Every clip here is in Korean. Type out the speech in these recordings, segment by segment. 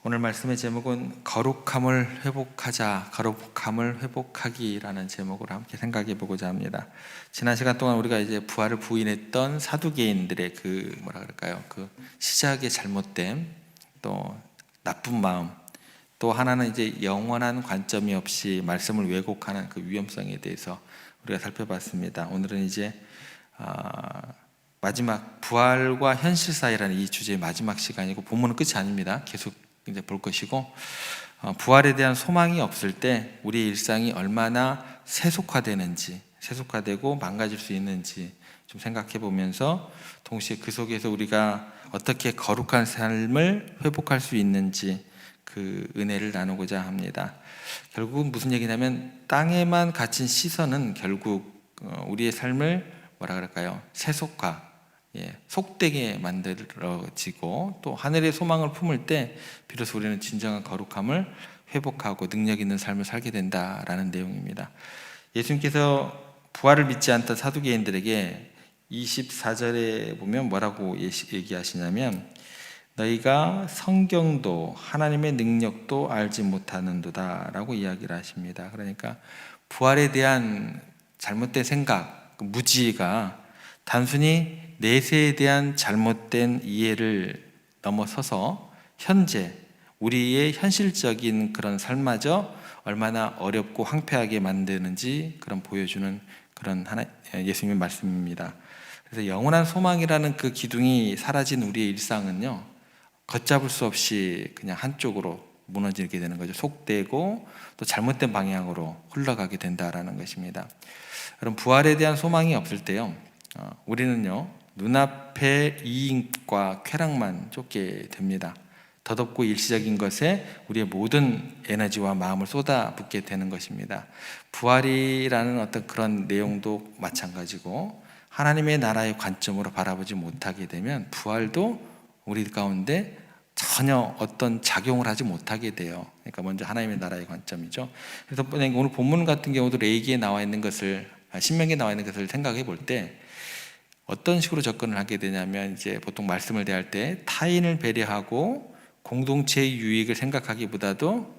오늘 말씀의 제목은 거룩함을 회복하자, 거룩함을 회복하기라는 제목으로 함께 생각해 보고자 합니다. 지난 시간 동안 우리가 이제 부활을 부인했던 사두개인들의 그 시작의 잘못됨, 또 나쁜 마음, 또 하나는 이제 영원한 관점이 없이 말씀을 왜곡하는 그 위험성에 대해서 우리가 살펴봤습니다. 오늘은 이제 마지막 부활과 현실 사이라는 이 주제의 마지막 시간이고, 본문은 끝이 아닙니다. 계속 이제 볼 것이고, 부활에 대한 소망이 없을 때 우리의 일상이 얼마나 세속화되고 망가질 수 있는지 좀 생각해 보면서, 동시에 그 속에서 우리가 어떻게 거룩한 삶을 회복할 수 있는지 그 은혜를 나누고자 합니다. 결국은 무슨 얘기냐면, 땅에만 갇힌 시선은 결국 우리의 삶을 세속화, 속되게 만들어지고, 또 하늘의 소망을 품을 때 비로소 우리는 진정한 거룩함을 회복하고 능력 있는 삶을 살게 된다라는 내용입니다. 예수님께서 부활을 믿지 않던 사두개인들에게 24절에 보면 뭐라고 얘기하시냐면, 너희가 성경도 하나님의 능력도 알지 못하는도다 라고 이야기를 하십니다. 그러니까 부활에 대한 잘못된 생각, 무지가 단순히 내세에 대한 잘못된 이해를 넘어서서 현재 우리의 현실적인 그런 삶마저 얼마나 어렵고 황폐하게 만드는지 그런 보여주는 그런 예수님의 말씀입니다. 그래서 영원한 소망이라는 그 기둥이 사라진 우리의 일상은요, 걷잡을 수 없이 그냥 한쪽으로 무너지게 되는 거죠. 속되고 또 잘못된 방향으로 흘러가게 된다라는 것입니다. 여러분, 부활에 대한 소망이 없을 때요, 우리는요 눈앞의 이익과 쾌락만 쫓게 됩니다. 덧없고 일시적인 것에 우리의 모든 에너지와 마음을 쏟아붓게 되는 것입니다. 부활이라는 어떤 그런 내용도 마찬가지고, 하나님의 나라의 관점으로 바라보지 못하게 되면 부활도 우리 가운데 전혀 어떤 작용을 하지 못하게 돼요. 그러니까 먼저 하나님의 나라의 관점이죠. 그래서 오늘 본문 같은 경우도 레위기에 나와 있는 것을, 신명기에 나와 있는 것을 생각해 볼 때 어떤 식으로 접근을 하게 되냐면, 이제 보통 말씀을 대할 때 타인을 배려하고 공동체의 유익을 생각하기보다도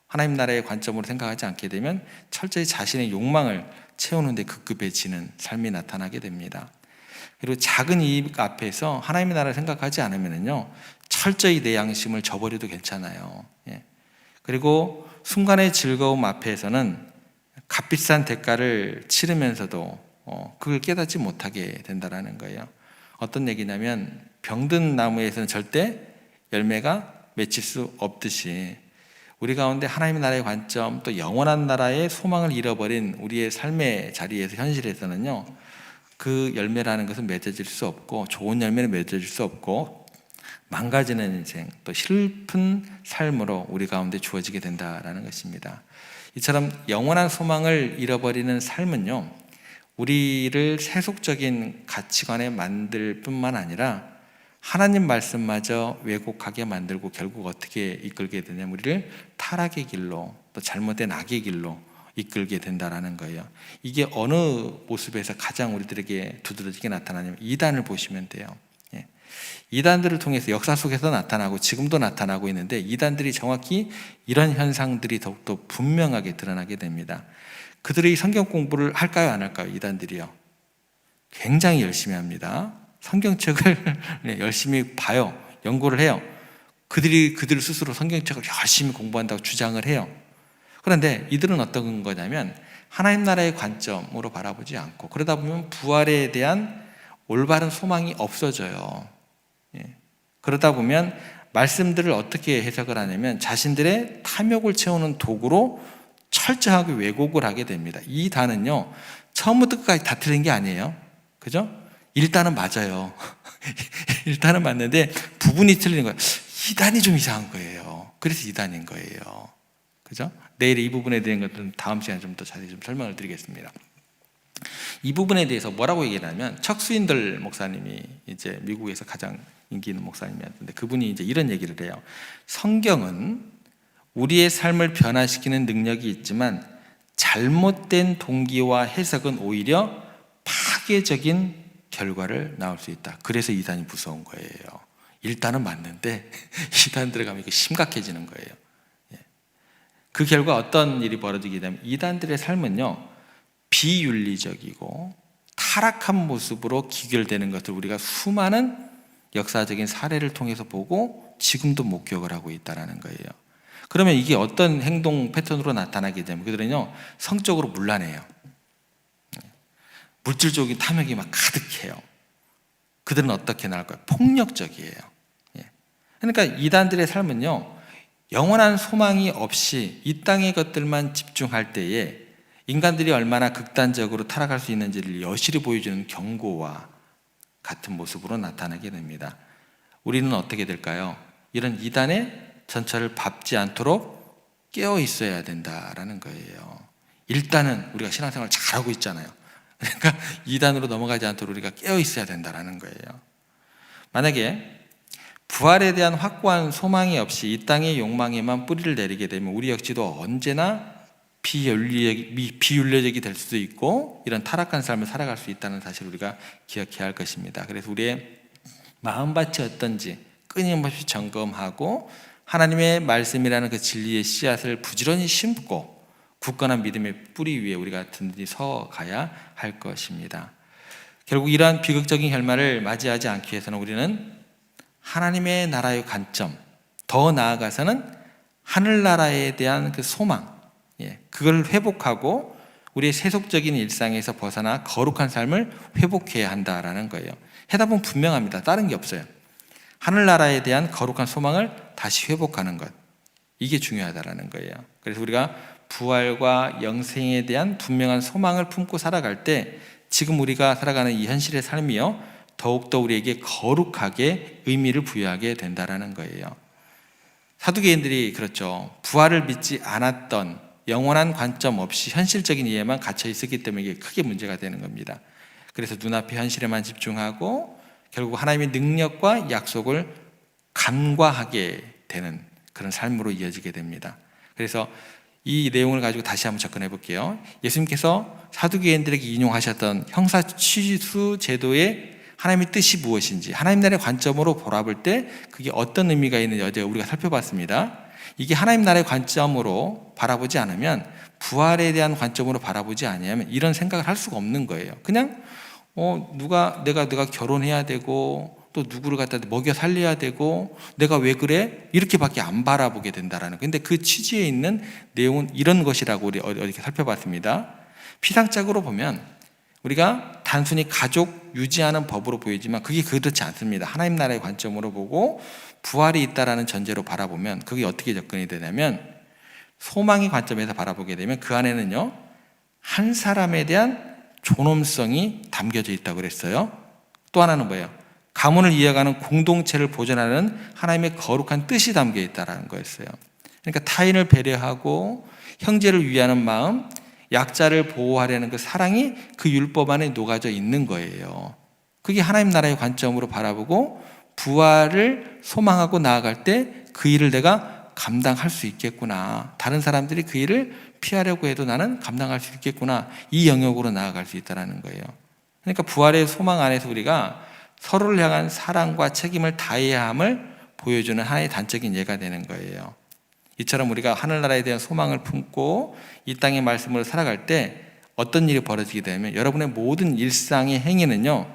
하나님 나라의 관점으로 생각하지 않게 되면 철저히 자신의 욕망을 채우는 데 급급해지는 삶이 나타나게 됩니다. 그리고 작은 이익 앞에서 하나님의 나라를 생각하지 않으면요, 철저히 내 양심을 저버려도 괜찮아요. 그리고 순간의 즐거움 앞에서는 값비싼 대가를 치르면서도 그걸 깨닫지 못하게 된다는 거예요. 어떤 얘기냐면, 병든 나무에서는 절대 열매가 맺힐 수 없듯이 우리 가운데 하나님의 나라의 관점, 또 영원한 나라의 소망을 잃어버린 우리의 삶의 자리에서, 현실에서는요, 그 열매라는 것은 맺어질 수 없고, 좋은 열매는 맺어질 수 없고, 망가지는 인생, 또 슬픈 삶으로 우리 가운데 주어지게 된다라는 것입니다. 이처럼 영원한 소망을 잃어버리는 삶은요, 우리를 세속적인 가치관에 만들 뿐만 아니라 하나님 말씀마저 왜곡하게 만들고, 결국 어떻게 이끌게 되냐면 우리를 타락의 길로, 또 잘못된 악의 길로 이끌게 된다라는 거예요. 이게 어느 모습에서 가장 우리들에게 두드러지게 나타나냐면, 이단을 보시면 돼요. 이단들을 통해서 역사 속에서 나타나고 지금도 나타나고 있는데, 이단들이 정확히 이런 현상들이 더욱더 분명하게 드러나게 됩니다. 그들이 성경 공부를 할까요, 안 할까요? 이단들이요, 굉장히 열심히 합니다. 성경책을 열심히 봐요. 연구를 해요. 그들 스스로 성경책을 열심히 공부한다고 주장을 해요. 그런데 이들은 어떤 거냐면, 하나님 나라의 관점으로 바라보지 않고, 그러다 보면 부활에 대한 올바른 소망이 없어져요. 그러다 보면 말씀들을 어떻게 해석을 하냐면, 자신들의 탐욕을 채우는 도구로 철저하게 왜곡을 하게 됩니다. 이 단은요, 처음부터 끝까지 다 틀린 게 아니에요. 그죠? 일단은 맞아요. 일단은 맞는데 부분이 틀린 거예요. 이 단이 좀 이상한 거예요. 그래서 이 단인 거예요. 그죠? 내일 이 부분에 대한 것은 다음 시간에 좀 더 자세히 좀 설명을 드리겠습니다. 이 부분에 대해서 뭐라고 얘기를 하면, 척스윈들 목사님이 이제 미국에서 가장 인기 있는 목사님이었는데, 그분이 이제 이런 얘기를 해요. 성경은 우리의 삶을 변화시키는 능력이 있지만 잘못된 동기와 해석은 오히려 파괴적인 결과를 낳을 수 있다. 그래서 이단이 무서운 거예요. 일단은 맞는데 2단 들어가면 이게 심각해지는 거예요. 예. 그 결과 어떤 일이 벌어지게 되면 이단들의 삶은요, 비윤리적이고 타락한 모습으로 기결되는 것을 우리가 수많은 역사적인 사례를 통해서 보고 지금도 목격을 하고 있다는 거예요. 그러면 이게 어떤 행동 패턴으로 나타나게 되면 그들은요, 성적으로 문란해요. 물질적인 탐욕이 막 가득해요. 그들은 어떻게 나올까요? 폭력적이에요. 그러니까 이단들의 삶은요, 영원한 소망이 없이 이 땅의 것들만 집중할 때에 인간들이 얼마나 극단적으로 타락할 수 있는지를 여실히 보여주는 경고와 같은 모습으로 나타나게 됩니다. 우리는 어떻게 될까요? 이런 이단의 전철을 밟지 않도록 깨어 있어야 된다라는 거예요. 일단은 우리가 신앙생활 잘하고 있잖아요. 그러니까 이단으로 넘어가지 않도록 우리가 깨어 있어야 된다라는 거예요. 만약에 부활에 대한 확고한 소망이 없이 이 땅의 욕망에만 뿌리를 내리게 되면 우리 역시도 언제나 비윤리적이 될 수도 있고 이런 타락한 삶을 살아갈 수 있다는 사실을 우리가 기억해야 할 것입니다. 그래서 우리의 마음밭이 어떤지 끊임없이 점검하고 하나님의 말씀이라는 그 진리의 씨앗을 부지런히 심고 굳건한 믿음의 뿌리 위에 우리가 든든히 서가야 할 것입니다. 결국 이러한 비극적인 결말을 맞이하지 않기 위해서는 우리는 하나님의 나라의 관점, 더 나아가서는 하늘나라에 대한 그 소망, 그걸 회복하고 우리의 세속적인 일상에서 벗어나 거룩한 삶을 회복해야 한다라는 거예요. 해답은 분명합니다. 다른 게 없어요. 하늘나라에 대한 거룩한 소망을 다시 회복하는 것, 이게 중요하다라는 거예요. 그래서 우리가 부활과 영생에 대한 분명한 소망을 품고 살아갈 때 지금 우리가 살아가는 이 현실의 삶이요, 더욱더 우리에게 거룩하게 의미를 부여하게 된다라는 거예요. 사두개인들이 그렇죠. 부활을 믿지 않았던 영원한 관점 없이 현실적인 이해만 갇혀 있었기 때문에 이게 크게 문제가 되는 겁니다. 그래서 눈앞의 현실에만 집중하고 결국 하나님의 능력과 약속을 간과하게 되는 그런 삶으로 이어지게 됩니다. 그래서 이 내용을 가지고 다시 한번 접근해 볼게요. 예수님께서 사두개인들에게 인용하셨던 형사취수 제도의 하나님의 뜻이 무엇인지, 하나님 나라의 관점으로 바라볼 때 그게 어떤 의미가 있는지 어제 우리가 살펴봤습니다. 이게 하나님 나라의 관점으로 바라보지 않으면, 부활에 대한 관점으로 바라보지 않으면 이런 생각을 할 수가 없는 거예요. 그냥 내가 결혼해야 되고 또 누구를 갖다 먹여 살려야 되고 내가 왜 그래? 이렇게밖에 안 바라보게 된다라는 거예요. 근데 그 취지에 있는 내용은 이런 것이라고 우리 이렇게 살펴봤습니다. 피상적으로 보면 우리가 단순히 가족 유지하는 법으로 보이지만 그게 그렇지 않습니다. 하나님 나라의 관점으로 보고 부활이 있다라는 전제로 바라보면 그게 어떻게 접근이 되냐면, 소망의 관점에서 바라보게 되면 그 안에는요, 한 사람에 대한 존엄성이 담겨져 있다고 그랬어요. 또 하나는 뭐예요? 가문을 이어가는 공동체를 보존하는 하나님의 거룩한 뜻이 담겨 있다는 거였어요. 그러니까 타인을 배려하고 형제를 위하는 마음, 약자를 보호하려는 그 사랑이 그 율법 안에 녹아져 있는 거예요. 그게 하나님 나라의 관점으로 바라보고 부활을 소망하고 나아갈 때 그 일을 내가 감당할 수 있겠구나, 다른 사람들이 그 일을 피하려고 해도 나는 감당할 수 있겠구나, 이 영역으로 나아갈 수 있다는 거예요. 그러니까 부활의 소망 안에서 우리가 서로를 향한 사랑과 책임을 다해야 함을 보여주는 하나의 단적인 예가 되는 거예요. 이처럼 우리가 하늘나라에 대한 소망을 품고 이 땅의 말씀으로 살아갈 때 어떤 일이 벌어지게 되면, 여러분의 모든 일상의 행위는요,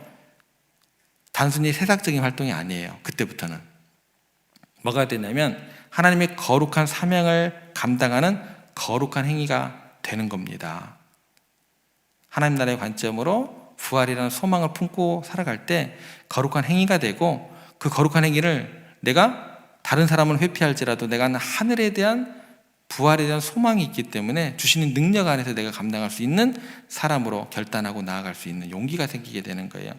단순히 세상적인 활동이 아니에요. 그때부터는 뭐가 되냐면 하나님의 거룩한 사명을 감당하는 거룩한 행위가 되는 겁니다. 하나님 나라의 관점으로 부활이라는 소망을 품고 살아갈 때 거룩한 행위가 되고, 그 거룩한 행위를 내가 다른 사람을 회피할지라도 내가 하늘에 대한 부활에 대한 소망이 있기 때문에 주시는 능력 안에서 내가 감당할 수 있는 사람으로 결단하고 나아갈 수 있는 용기가 생기게 되는 거예요.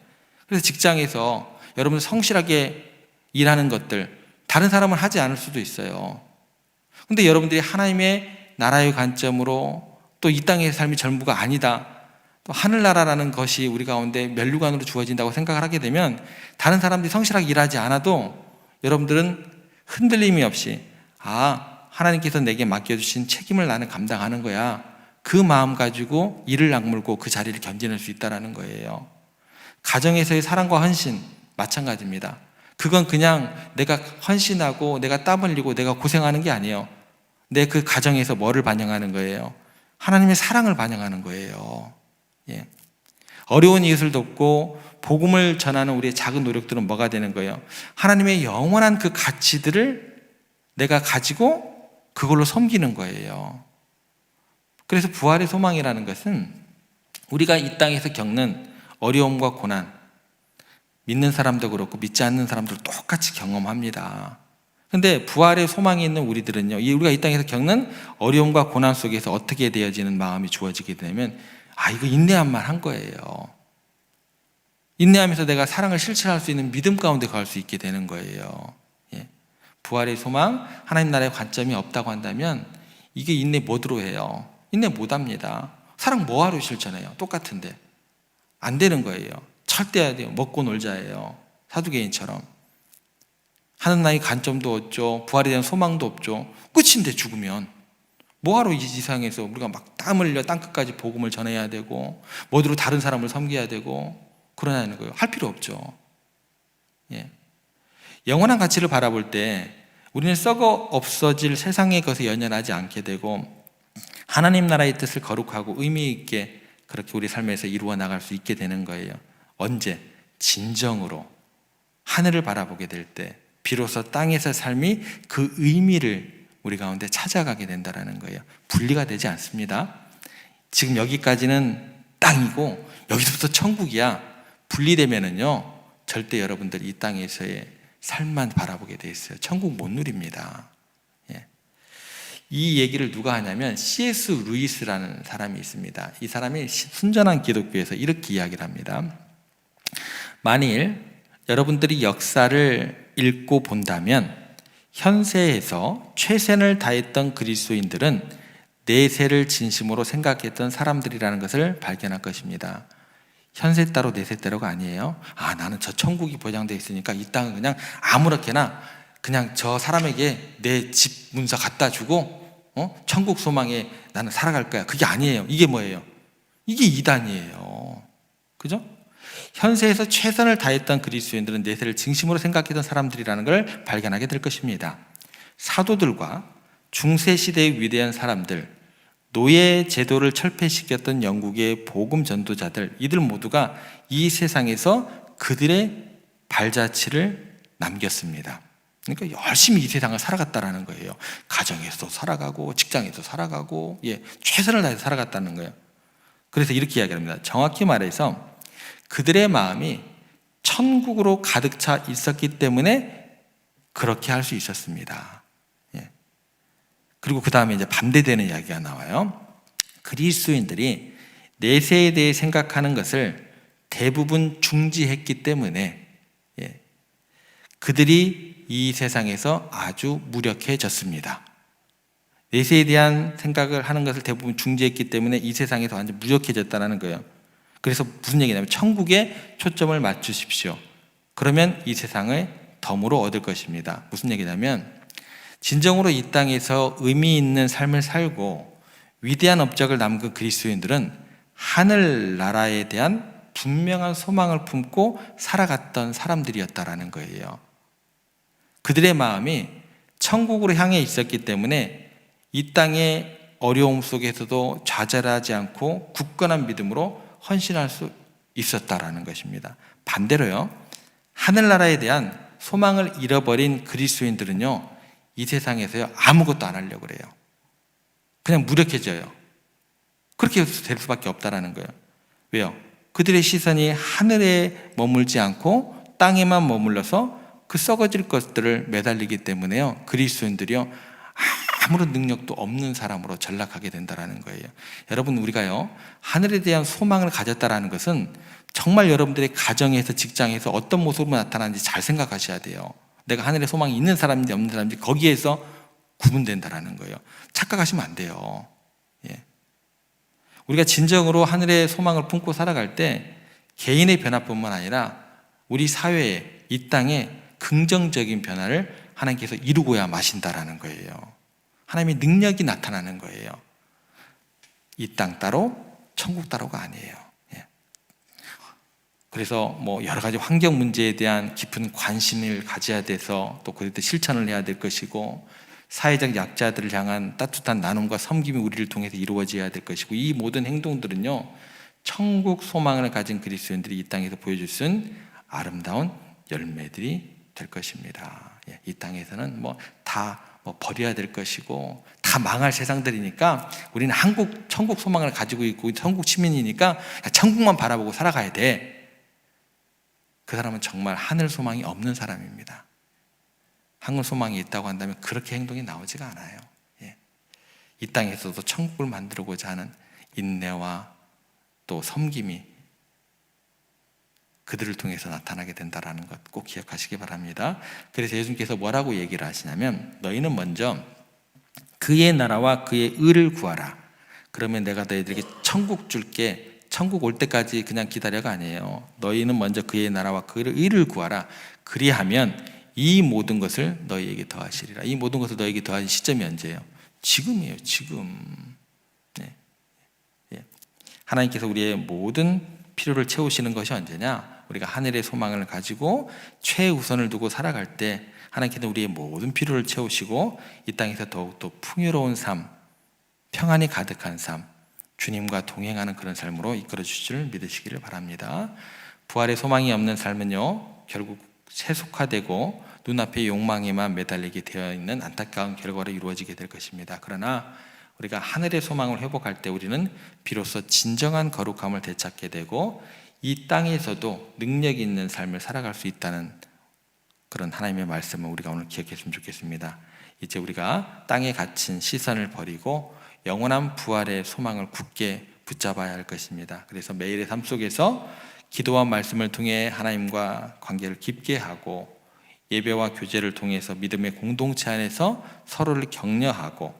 그래서 직장에서 여러분 성실하게 일하는 것들 다른 사람은 하지 않을 수도 있어요. 근데 여러분들이 하나님의 나라의 관점으로 또 이 땅의 삶이 전부가 아니다, 또 하늘나라라는 것이 우리 가운데 면류관으로 주어진다고 생각을 하게 되면 다른 사람들이 성실하게 일하지 않아도 여러분들은 흔들림이 없이 하나님께서 내게 맡겨주신 책임을 나는 감당하는 거야, 그 마음 가지고 이를 악물고 그 자리를 견뎌낼 수 있다는 거예요. 가정에서의 사랑과 헌신 마찬가지입니다. 그건 그냥 내가 헌신하고 내가 땀 흘리고 내가 고생하는 게 아니에요. 내 그 가정에서 뭐를 반영하는 거예요? 하나님의 사랑을 반영하는 거예요. 예. 어려운 이웃을 돕고 복음을 전하는 우리의 작은 노력들은 뭐가 되는 거예요? 하나님의 영원한 그 가치들을 내가 가지고 그걸로 섬기는 거예요. 그래서 부활의 소망이라는 것은 우리가 이 땅에서 겪는 어려움과 고난, 믿는 사람도 그렇고 믿지 않는 사람도 똑같이 경험합니다. 근데 부활의 소망이 있는 우리들은요, 우리가 이 땅에서 겪는 어려움과 고난 속에서 어떻게 되어지는 마음이 주어지게 되면, 이거 인내함만 한 거예요. 인내하면서 내가 사랑을 실천할 수 있는 믿음 가운데 갈 수 있게 되는 거예요. 예. 부활의 소망, 하나님 나라의 관점이 없다고 한다면 이게 인내 뭐로 해요? 인내 못합니다. 사랑 뭐하러 실천해요? 똑같은데 안 되는 거예요. 철대야 돼요. 먹고 놀자예요. 사두개인처럼. 하는 나의 관점도 없죠. 부활에 대한 소망도 없죠. 끝인데 죽으면 뭐하러 이 세상에서 우리가 막 땀 흘려 땅끝까지 복음을 전해야 되고 뭐로 다른 사람을 섬겨야 되고 그러냐는 거예요. 할 필요 없죠. 예. 영원한 가치를 바라볼 때 우리는 썩어 없어질 세상의 것에 연연하지 않게 되고 하나님 나라의 뜻을 거룩하고 의미 있게 그렇게 우리 삶에서 이루어 나갈 수 있게 되는 거예요. 언제? 진정으로 하늘을 바라보게 될 때 비로소 땅에서 삶이 그 의미를 우리 가운데 찾아가게 된다는 거예요. 분리가 되지 않습니다. 지금 여기까지는 땅이고 여기서부터 천국이야. 분리되면은요 절대 여러분들이 이 땅에서의 삶만 바라보게 돼 있어요. 천국 못 누립니다. 예. 이 얘기를 누가 하냐면 C.S. 루이스라는 사람이 있습니다. 이 사람이 순전한 기독교에서 이렇게 이야기를 합니다. 만일 여러분들이 역사를 읽고 본다면 현세에서 최선을 다했던 그리스도인들은 내세를 진심으로 생각했던 사람들이라는 것을 발견할 것입니다. 현세 따로 내세 따로가 아니에요. 나는 저 천국이 보장되어 있으니까 이 땅은 그냥 아무렇게나 그냥 저 사람에게 내 집 문서 갖다 주고 천국 소망에 나는 살아갈 거야. 그게 아니에요. 이게 뭐예요? 이게 이단이에요. 그죠? 현세에서 최선을 다했던 그리스도인들은 내세를 진심으로 생각했던 사람들이라는 걸 발견하게 될 것입니다. 사도들과 중세시대의 위대한 사람들, 노예 제도를 철폐시켰던 영국의 복음 전도자들, 이들 모두가 이 세상에서 그들의 발자취를 남겼습니다. 그러니까 열심히 이 세상을 살아갔다라는 거예요. 가정에서도 살아가고 직장에서 살아가고 최선을 다해서 살아갔다는 거예요. 그래서 이렇게 이야기합니다. 정확히 말해서 그들의 마음이 천국으로 가득 차 있었기 때문에 그렇게 할 수 있었습니다. 그리고 그 다음에 이제 반대되는 이야기가 나와요. 그리스도인들이 내세에 대해 생각하는 것을 대부분 중지했기 때문에 그들이 이 세상에서 아주 무력해졌습니다. 내세에 대한 생각을 하는 것을 대부분 중지했기 때문에 이 세상에서 완전 무력해졌다는 거예요. 그래서 무슨 얘기냐면 천국에 초점을 맞추십시오. 그러면 이 세상을 덤으로 얻을 것입니다. 무슨 얘기냐면 진정으로 이 땅에서 의미 있는 삶을 살고 위대한 업적을 남긴 그리스도인들은 하늘나라에 대한 분명한 소망을 품고 살아갔던 사람들이었다라는 거예요. 그들의 마음이 천국으로 향해 있었기 때문에 이 땅의 어려움 속에서도 좌절하지 않고 굳건한 믿음으로 헌신할 수 있었다라는 것입니다. 반대로요, 하늘나라에 대한 소망을 잃어버린 그리스도인들은요, 이 세상에서요 아무것도 안 하려고 그래요. 그냥 무력해져요. 그렇게 될 수밖에 없다라는 거예요. 왜요? 그들의 시선이 하늘에 머물지 않고 땅에만 머물러서 그 썩어질 것들을 매달리기 때문에요, 그리스도인들이요 아무런 능력도 없는 사람으로 전락하게 된다는 거예요. 여러분, 우리가요 하늘에 대한 소망을 가졌다라는 것은 정말 여러분들의 가정에서 직장에서 어떤 모습으로 나타나는지 잘 생각하셔야 돼요. 내가 하늘에 소망이 있는 사람인지 없는 사람인지 거기에서 구분된다라는 거예요. 착각하시면 안 돼요. 우리가 진정으로 하늘의 소망을 품고 살아갈 때 개인의 변화뿐만 아니라 우리 사회에, 이 땅에 긍정적인 변화를 하나님께서 이루고야 마신다라는 거예요. 하나님의 능력이 나타나는 거예요. 이 땅 따로 천국 따로가 아니에요. 그래서 뭐 여러 가지 환경 문제에 대한 깊은 관심을 가져야 돼서 또 그때 실천을 해야 될 것이고, 사회적 약자들을 향한 따뜻한 나눔과 섬김이 우리를 통해서 이루어져야 될 것이고, 이 모든 행동들은요 천국 소망을 가진 그리스도인들이 이 땅에서 보여줄 수 있는 아름다운 열매들이 될 것입니다. 이 땅에서는 다 버려야 될 것이고 다 망할 세상들이니까 우리는 천국 소망을 가지고 있고 천국 시민이니까 천국만 바라보고 살아가야 돼. 그 사람은 정말 하늘 소망이 없는 사람입니다. 하늘 소망이 있다고 한다면 그렇게 행동이 나오지가 않아요. 이 땅에서도 천국을 만들고자 하는 인내와 또 섬김이 그들을 통해서 나타나게 된다는 것 꼭 기억하시기 바랍니다. 그래서 예수님께서 뭐라고 얘기를 하시냐면, 너희는 먼저 그의 나라와 그의 의를 구하라. 그러면 내가 너희들에게 천국 줄게. 천국 올 때까지 그냥 기다려가 아니에요. 너희는 먼저 그의 나라와 그의 의를 구하라. 그리하면 이 모든 것을 너희에게 더하시리라. 이 모든 것을 너희에게 더하신 시점이 언제예요? 지금이에요. 지금. 하나님께서 우리의 모든 필요를 채우시는 것이 언제냐? 우리가 하늘의 소망을 가지고 최우선을 두고 살아갈 때 하나님께서 우리의 모든 필요를 채우시고 이 땅에서 더욱더 풍요로운 삶, 평안이 가득한 삶, 주님과 동행하는 그런 삶으로 이끌어 주실 줄 믿으시기를 바랍니다. 부활의 소망이 없는 삶은요 결국 세속화되고 눈앞의 욕망에만 매달리게 되어 있는 안타까운 결과로 이루어지게 될 것입니다. 그러나 우리가 하늘의 소망을 회복할 때 우리는 비로소 진정한 거룩함을 되찾게 되고 이 땅에서도 능력 있는 삶을 살아갈 수 있다는 그런 하나님의 말씀을 우리가 오늘 기억했으면 좋겠습니다. 이제 우리가 땅에 갇힌 시선을 버리고 영원한 부활의 소망을 굳게 붙잡아야 할 것입니다. 그래서 매일의 삶 속에서 기도와 말씀을 통해 하나님과 관계를 깊게 하고 예배와 교제를 통해서 믿음의 공동체 안에서 서로를 격려하고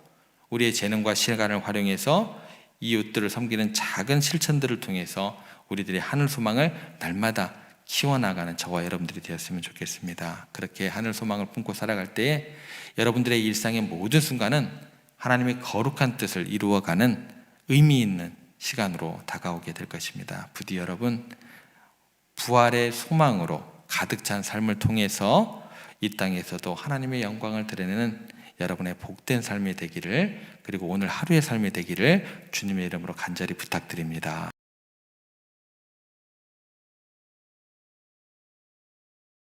우리의 재능과 시간을 활용해서 이웃들을 섬기는 작은 실천들을 통해서 우리들의 하늘 소망을 날마다 키워나가는 저와 여러분들이 되었으면 좋겠습니다. 그렇게 하늘 소망을 품고 살아갈 때에 여러분들의 일상의 모든 순간은 하나님의 거룩한 뜻을 이루어가는 의미 있는 시간으로 다가오게 될 것입니다. 부디 여러분 부활의 소망으로 가득 찬 삶을 통해서 이 땅에서도 하나님의 영광을 드러내는 여러분의 복된 삶이 되기를, 그리고 오늘 하루의 삶이 되기를 주님의 이름으로 간절히 부탁드립니다.